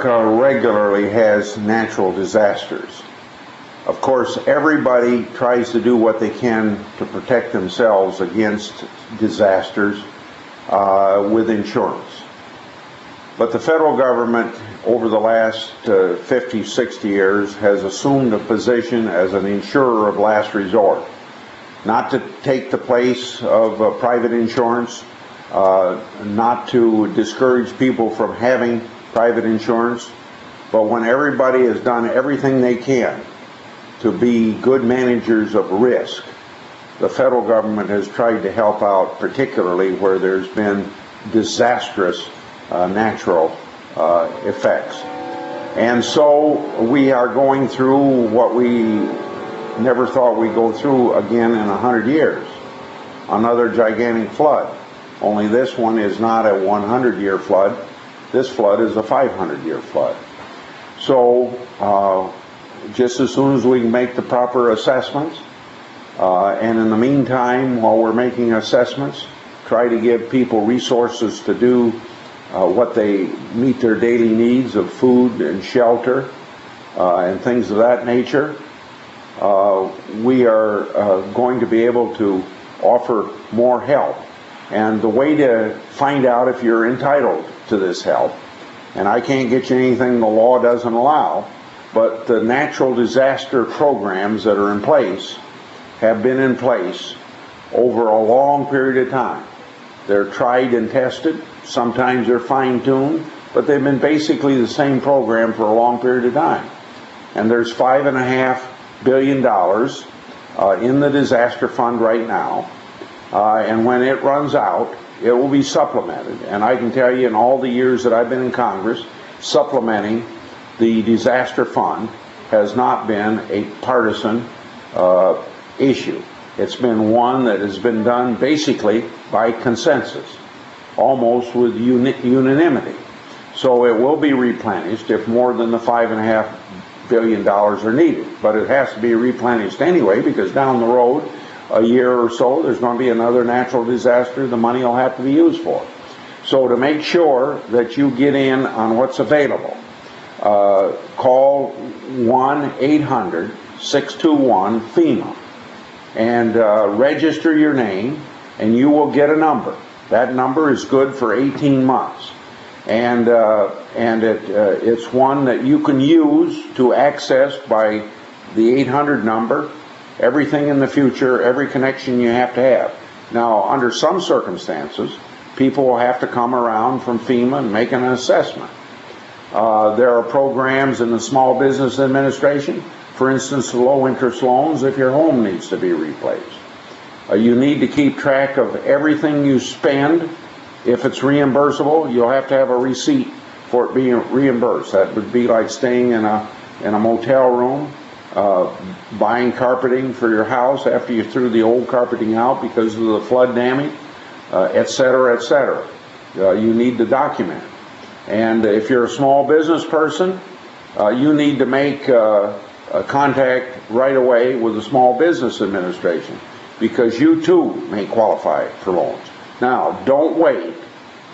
America regularly has natural disasters. Of course, everybody tries to do what they can to protect themselves against disasters with insurance. But the federal government, over the last 50, 60 years, has assumed a position as an insurer of last resort. Not to take the place of private insurance, not to discourage people from having private insurance, but when everybody has done everything they can to be good managers of risk, the federal government has tried to help out, particularly where there's been disastrous natural effects. And so we are going through what we never thought we'd go through again in 100 years. Another gigantic flood. Only this one is not a 100-year flood. This flood is a 500-year flood. So just as soon as we can make the proper assessments, and in the meantime, while we're making assessments, try to give people resources to do what they meet their daily needs of food and shelter and things of that nature. We are going to be able to offer more help. And the way to find out if you're entitled to this help, and I can't get you anything the law doesn't allow, but the natural disaster programs that are in place have been in place over a long period of time. They're tried and tested. Sometimes they're fine-tuned, but they've been basically the same program for a long period of time. And there's $5.5 billion in the disaster fund right now. And when it runs out, it will be supplemented. And I can tell you, in all the years that I've been in Congress, supplementing the disaster fund has not been a partisan issue. It's been one that has been done basically by consensus, almost with unanimity. So it will be replenished if more than the $5.5 billion are needed. But it has to be replenished anyway, because down the road, a year or so, there's going to be another natural disaster the money will have to be used for. So to make sure that you get in on what's available, call 1-800-621-FEMA and register your name, and you will get a number. That number is good for 18 months. And it's one that you can use to access by the 800 number everything in the future, every connection you have to have. Now, under some circumstances, people will have to come around from FEMA and make an assessment. There are programs in the Small Business Administration, for instance, low-interest loans if your home needs to be replaced. You need to keep track of everything you spend. If it's reimbursable, you'll have to have a receipt for it being reimbursed. That would be like staying in a motel room, buying carpeting for your house after you threw the old carpeting out because of the flood damage, et cetera, et cetera. You need to document. And if you're a small business person, you need to make a contact right away with the Small Business Administration, because you too may qualify for loans. Now, don't wait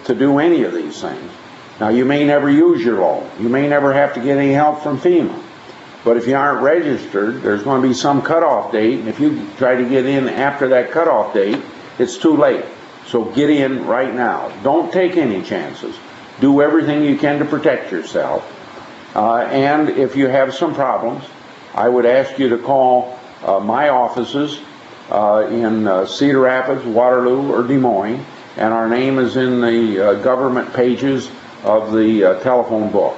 to do any of these things. Now, you may never use your loan. You may never have to get any help from FEMA. But if you aren't registered, there's going to be some cutoff date, and if you try to get in after that cutoff date, it's too late. So get in right now. Don't take any chances. Do everything you can to protect yourself. And if you have some problems, I would ask you to call my offices in Cedar Rapids, Waterloo, or Des Moines, and our name is in the government pages of the telephone book.